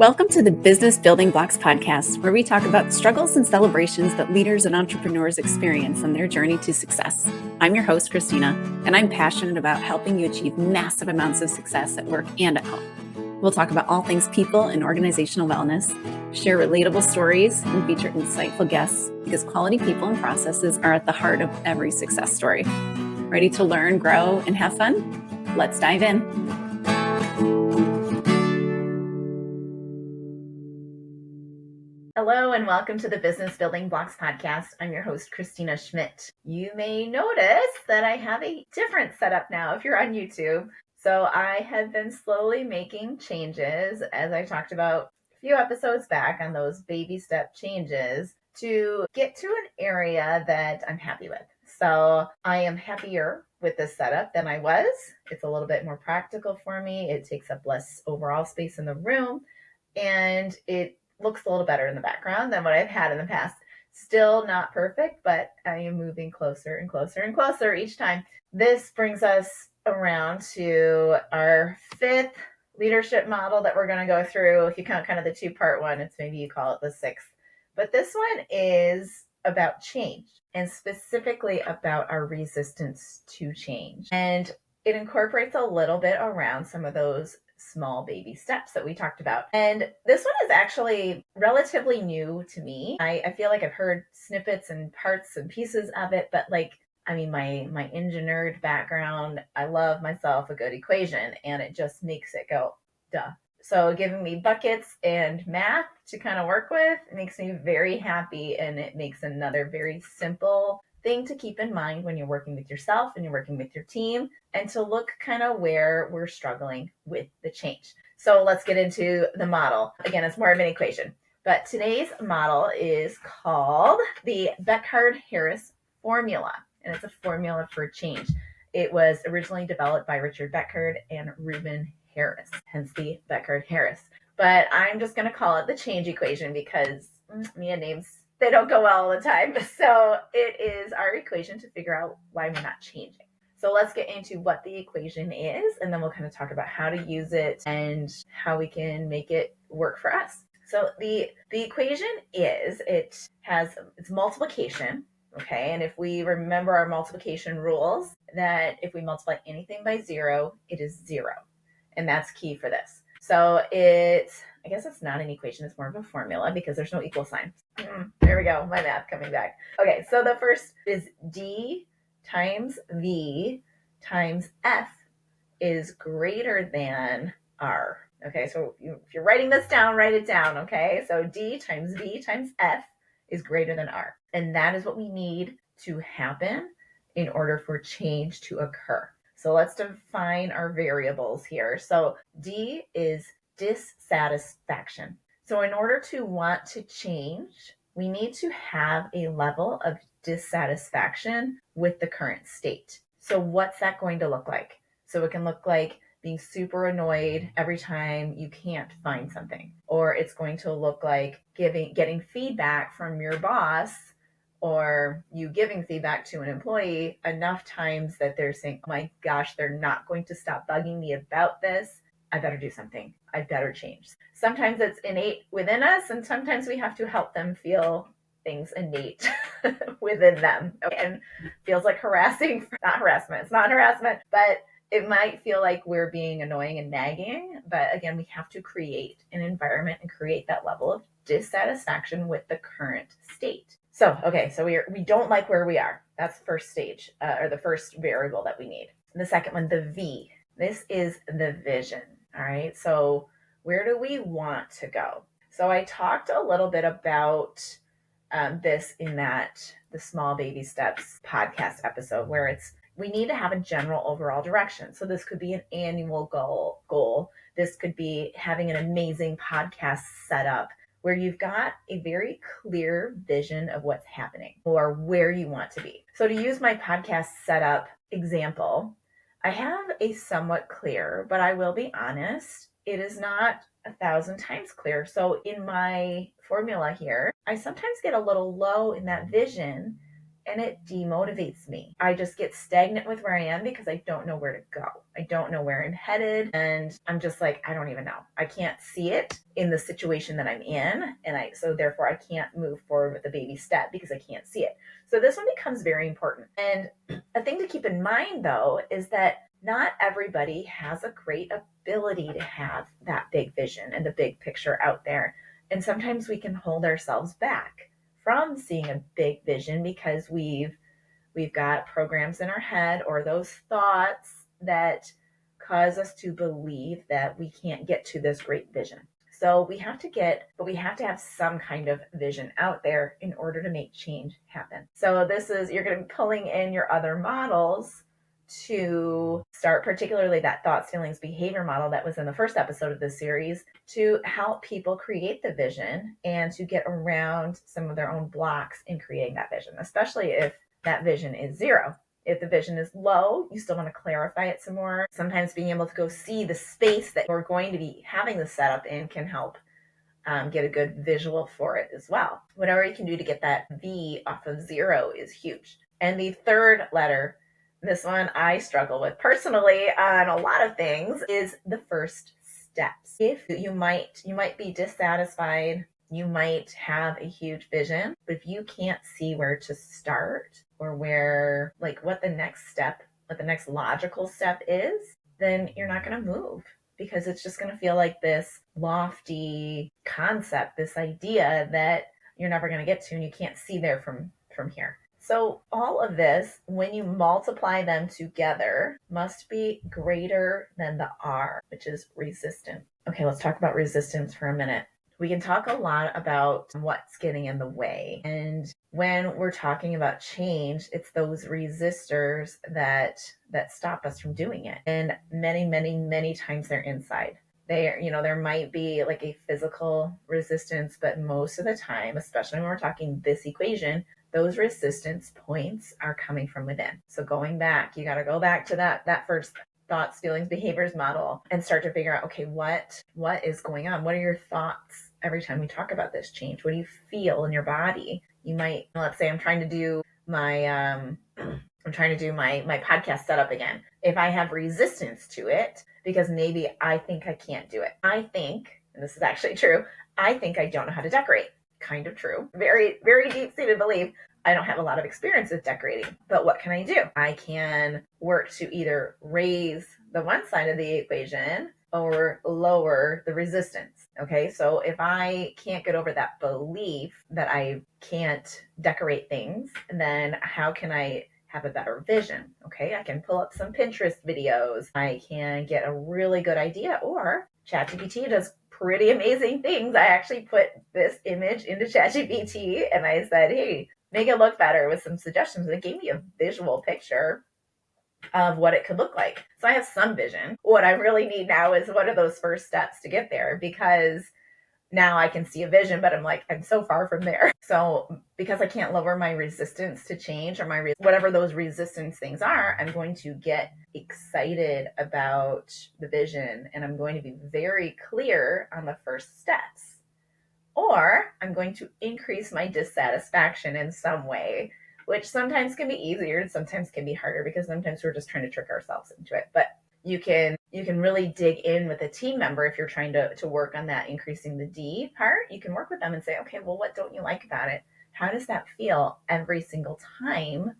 Welcome to the Business Building Blocks podcast, where we talk about the struggles and celebrations that leaders and entrepreneurs experience on their journey to success. I'm your host, Kristina, and I'm passionate about helping you achieve massive amounts of success at work and at home. We'll talk about all things people and organizational wellness, share relatable stories, and feature insightful guests because quality people and processes are at the heart of every success story. Ready to learn, grow, and have fun? Let's dive in. Hello and welcome to the Business Building Blocks podcast. I'm your host, Kristina Schmitt. You may notice that I have a different setup now if you're on YouTube. So I have been slowly making changes, as I talked about a few episodes back on those baby step changes to get to an area that I'm happy with. So I am happier with this setup than I was. It's a little bit more practical for me. It takes up less overall space in the room, and it looks a little better in the background than what I've had in the past. Still not perfect, but I am moving closer and closer and closer each time. This brings us around to our fifth leadership model that we're going to go through. If you count kind of the two-part one, it's maybe you call it the sixth. But this one is about change, and specifically about our resistance to change. And it incorporates a little bit around some of those small baby steps that we talked about. And this one is actually relatively new to me. I feel like I've heard snippets and parts and pieces of it, but my engineered background, I love myself a good equation, and it just makes it go, duh. So giving me buckets and math to kind of work with makes me very happy, and it makes another very simple thing to keep in mind when you're working with yourself and you're working with your team, and to look kind of where we're struggling with the change. So let's get into the model. Again, it's more of an equation, but today's model is called the Beckhard-Harris Formula, and it's a formula for change. It was originally developed by Richard Beckhard and Reuben Harris, hence the Beckhard-Harris. But I'm just going to call it the change equation because me and names, they don't go well all the time. So it is our equation to figure out why we're not changing. So let's get into what the equation is, and then we'll kind of talk about how to use it and how we can make it work for us. So the equation is, it's multiplication, okay? And if we remember our multiplication rules, that if we multiply anything by 0, it is 0. And that's key for this. So I guess it's not an equation, it's more of a formula because there's no equal sign. There we go, my math coming back. Okay, so the first is D times V times F is greater than R. Okay, so if you're writing this down, write it down, okay? So D times V times F is greater than R. And that is what we need to happen in order for change to occur. So let's define our variables here. So D is dissatisfaction. So in order to want to change, we need to have a level of dissatisfaction with the current state. So what's that going to look like? So it can look like being super annoyed every time you can't find something, or it's going to look like getting feedback from your boss, or you giving feedback to an employee enough times that they're saying, oh my gosh, they're not going to stop bugging me about this. I better do something. I better change. Sometimes it's innate within us, and sometimes we have to help them feel things innate within them. And feels like harassing, not harassment. It's not harassment, but it might feel like we're being annoying and nagging. But again, we have to create an environment and create that level of dissatisfaction with the current state. So we don't like where we are. That's the first stage, or the first variable that we need. The second one, the V. This is the vision. All right. So where do we want to go? So I talked a little bit about this in the Small Baby Steps podcast episode, where we need to have a general overall direction. So this could be an annual goal. This could be having an amazing podcast setup where you've got a very clear vision of what's happening or where you want to be. So to use my podcast setup example, I have a somewhat clear, but I will be honest, it is not 1,000 times clear. So in my formula here, I sometimes get a little low in that vision and it demotivates me. I just get stagnant with where I am because I don't know where to go. I don't know where I'm headed. And I'm just like, I don't even know. I can't see it in the situation that I'm in. So therefore I can't move forward with a baby step because I can't see it. So this one becomes very important. And a thing to keep in mind though, is that not everybody has a great ability to have that big vision and the big picture out there. And sometimes we can hold ourselves back from seeing a big vision because we've got programs in our head or those thoughts that cause us to believe that we can't get to this great vision. So we have to have some kind of vision out there in order to make change happen. So you're going to be pulling in your other models to start, particularly that thoughts, feelings, behavior model that was in the first episode of this series, to help people create the vision and to get around some of their own blocks in creating that vision, especially if that vision is 0. If the vision is low, you still want to clarify it some more. Sometimes being able to go see the space that you're going to be having the setup in can help get a good visual for it as well. Whatever you can do to get that V off of 0 is huge. And the third letter, this one I struggle with personally on a lot of things, is the first steps. If you might be dissatisfied, you might have a huge vision, but if you can't see where to start or what the next logical step is, then you're not going to move because it's just going to feel like this lofty concept, this idea that you're never going to get to and you can't see there from here. So all of this, when you multiply them together, must be greater than the R, which is resistance. Okay, let's talk about resistance for a minute. We can talk a lot about what's getting in the way. And when we're talking about change, it's those resistors that stop us from doing it. And many, many, many times they're inside. There might be like a physical resistance, but most of the time, especially when we're talking this equation, those resistance points are coming from within. So going back, you got to go back to that first thoughts, feelings, behaviors model and start to figure out, okay, what is going on? What are your thoughts every time we talk about this change? What do you feel in your body? You might, let's say I'm trying to do my podcast setup again. If I have resistance to it, because maybe I think I can't do it. I think, and this is actually true, I think I don't know how to decorate. Kind of true. Very, very deep-seated belief. I don't have a lot of experience with decorating, but what can I do? I can work to either raise the one side of the equation or lower the resistance. Okay, so if I can't get over that belief that I can't decorate things, then how can I have a better vision? Okay, I can pull up some Pinterest videos. I can get a really good idea, or ChatGPT does pretty amazing things. I actually put this image into ChatGPT and I said, hey, make it look better with some suggestions. And it gave me a visual picture of what it could look like. So I have some vision. What I really need now is what are those first steps to get there? Because now I can see a vision, but I'm so far from there. So because I can't lower my resistance to change or whatever those resistance things are, I'm going to get excited about the vision and I'm going to be very clear on the first steps. Or I'm going to increase my dissatisfaction in some way, which sometimes can be easier and sometimes can be harder because sometimes we're just trying to trick ourselves into it. But you can really dig in with a team member if you're trying to work on that increasing the D part. You can work with them and say, okay, well, what don't you like about it? How does that feel every single time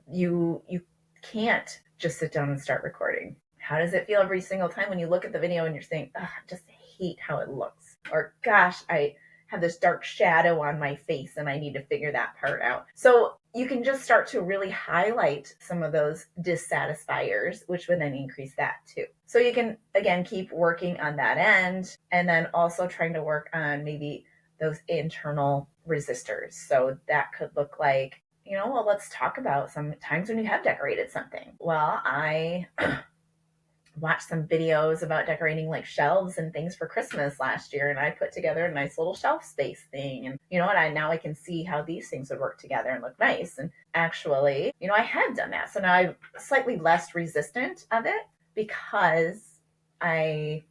you can't just sit down and start recording? How does it feel every single time when you look at the video and you're saying, I just hate how it looks? Or gosh, I have this dark shadow on my face and I need to figure that part out. So you can just start to really highlight some of those dissatisfiers, which would then increase that too. So you can, again, keep working on that end and then also trying to work on maybe those internal resistors. So that could look like, let's talk about some times when you have decorated something. Well, I watched some videos about decorating like shelves and things for Christmas last year, and I put together a nice little shelf space thing. And now I can see how these things would work together and look nice. And actually, I had done that. So now I'm slightly less resistant of it because I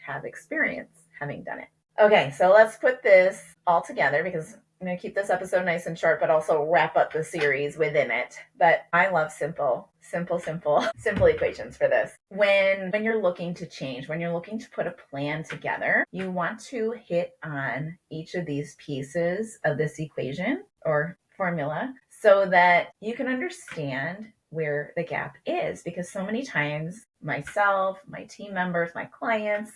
have experience having done it. Okay, so let's put this all together because I'm going to keep this episode nice and short, but also wrap up the series within it. But I love simple equations for this. When you're looking to change, when you're looking to put a plan together, you want to hit on each of these pieces of this equation or formula so that you can understand where the gap is. Because so many times myself, my team members, my clients,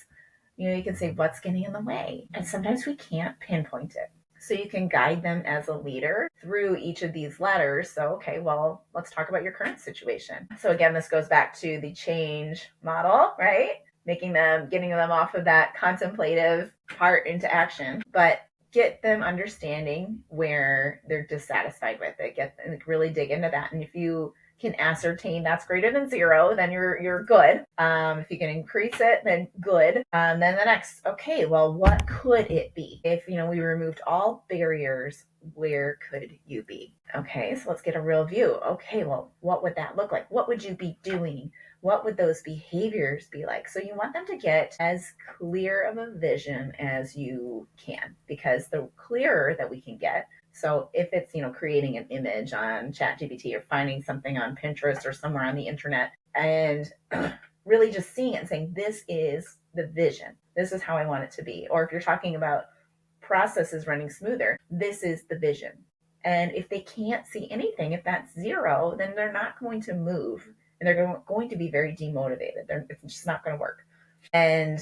you can say, what's getting in the way? And sometimes we can't pinpoint it. So you can guide them as a leader through each of these letters. So, okay, well, let's talk about your current situation. So again, this goes back to the change model, right? Getting them off of that contemplative part into action, but get them understanding where they're dissatisfied with it. Really dig into that. And if you can ascertain that's greater than 0, then you're good. If you can increase it, then good. Then the next, okay, well, what could it be? If we removed all barriers, where could you be? Okay, so let's get a real view. Okay, well, what would that look like? What would you be doing? What would those behaviors be like? So you want them to get as clear of a vision as you can, because the clearer that we can get. So if it's, creating an image on ChatGPT or finding something on Pinterest or somewhere on the internet and really just seeing it and saying, this is the vision. This is how I want it to be. Or if you're talking about processes running smoother, this is the vision. And if they can't see anything, if that's 0, then they're not going to move and they're going to be very demotivated. It's just not going to work. And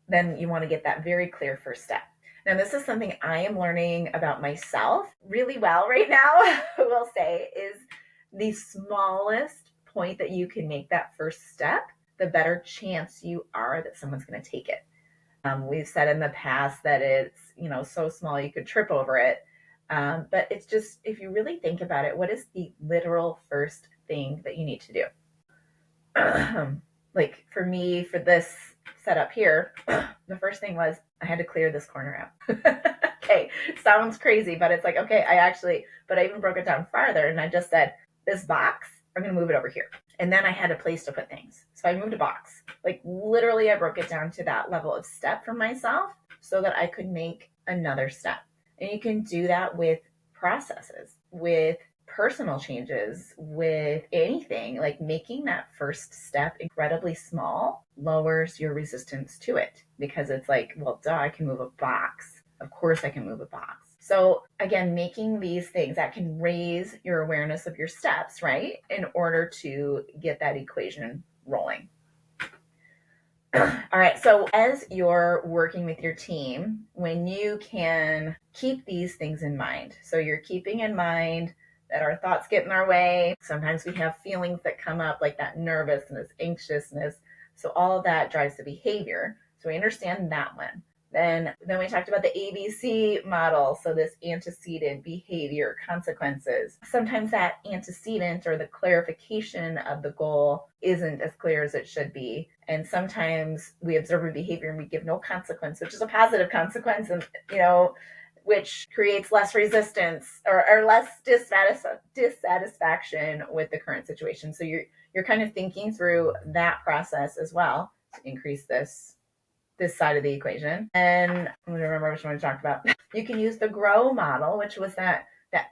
then you want to get that very clear first step. Now, this is something I am learning about myself really well right now, I will say, is the smallest point that you can make that first step, the better chance you are that someone's going to take it. We've said in the past that it's, so small you could trip over it. But it's just, if you really think about it, what is the literal first thing that you need to do? Like for me, for this setup here, the first thing was I had to clear this corner out. Okay, sounds crazy, but it's like, okay, but I even broke it down farther and I just said, this box, I'm going to move it over here. And then I had a place to put things. So I moved a box. Like literally I broke it down to that level of step for myself so that I could make another step. And you can do that with processes, with personal changes, with anything. Like making that first step incredibly small lowers your resistance to it, because it's like, well, duh, I can move a box. Of course I can move a box. So again, making these things that can raise your awareness of your steps, right? In order to get that equation rolling. All right. So as you're working with your team, when you can keep these things in mind, so you're keeping in mind that our thoughts get in our way. Sometimes we have feelings that come up like that nervousness, anxiousness. So all of that drives the behavior. So we understand that one. Then we talked about the ABC model. So this antecedent, behavior, consequences. Sometimes that antecedent or the clarification of the goal isn't as clear as it should be. And sometimes we observe a behavior and we give no consequence, which is a positive consequence, and which creates less resistance or less dissatisfaction with the current situation. So you're kind of thinking through that process as well to increase this side of the equation. And I'm going to remember which one we talked about. You can use the GROW model, which was that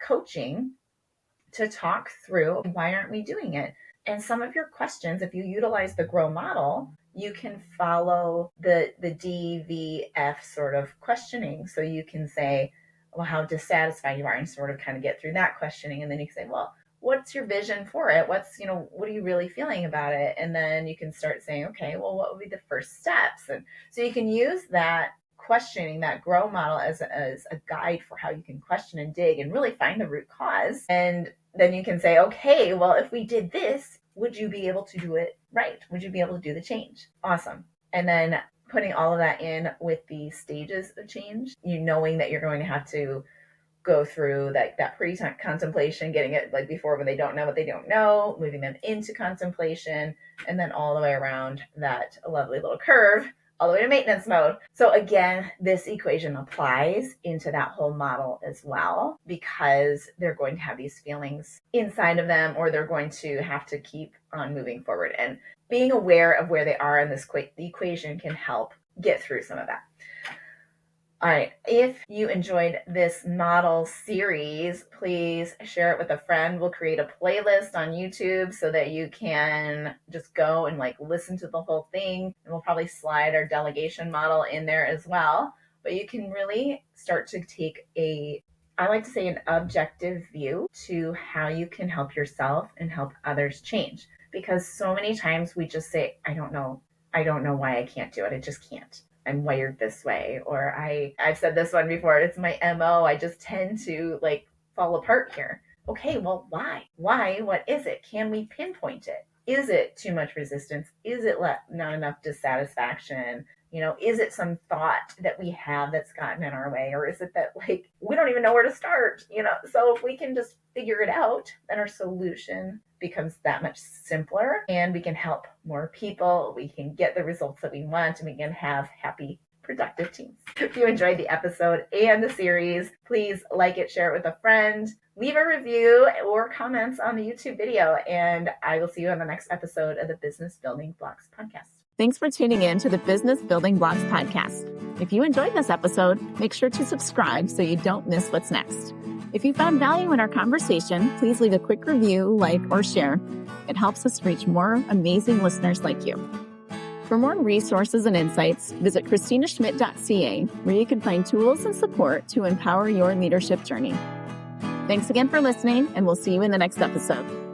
coaching, to talk through why aren't we doing it? And some of your questions, if you utilize the GROW model, you can follow the DVF sort of questioning. So you can say, well, how dissatisfied you are, and sort of kind of get through that questioning. And then you can say, well, what's your vision for it? What are you really feeling about it? And then you can start saying, okay, well, what would be the first steps? And so you can use that questioning, that GROW model as a guide for how you can question and dig and really find the root cause. And then you can say, okay, well, if we did this, would you be able to do it right? Would you be able to do the change? Awesome. And then putting all of that in with the stages of change, knowing that you're going to have to go through that pre-contemplation, getting it like before when they don't know what they don't know, moving them into contemplation, and then all the way around that lovely little curve, all the way to maintenance mode. So again, this equation applies into that whole model as well, because they're going to have these feelings inside of them, or they're going to have to keep on moving forward. And being aware of where they are in this equation can help get through some of that. All right. If you enjoyed this model series, please share it with a friend. We'll create a playlist on YouTube so that you can just go and listen to the whole thing. And we'll probably slide our delegation model in there as well. But you can really start to take I like to say, an objective view to how you can help yourself and help others change. Because so many times we just say, I don't know why I can't do it. I just can't. I'm wired this way. Or I've said this one before, it's my MO. I just tend to fall apart here. Okay, well, why? Why? What is it? Can we pinpoint it? Is it too much resistance? Is it not enough dissatisfaction? Is it some thought that we have that's gotten in our way? Or is it that we don't even know where to start? So if we can just figure it out, then our solution becomes that much simpler, and we can help more people. We can get the results that we want, and we can have happy, productive teams. If you enjoyed the episode and the series, please like it, share it with a friend, leave a review or comments on the YouTube video, and I will see you on the next episode of the Business Building Blocks podcast. Thanks for tuning in to the Business Building Blocks podcast. If you enjoyed this episode, make sure to subscribe so you don't miss what's next. If you found value in our conversation, please leave a quick review, like, or share. It helps us reach more amazing listeners like you. For more resources and insights, visit KristinaSchmitt.ca, where you can find tools and support to empower your leadership journey. Thanks again for listening, and we'll see you in the next episode.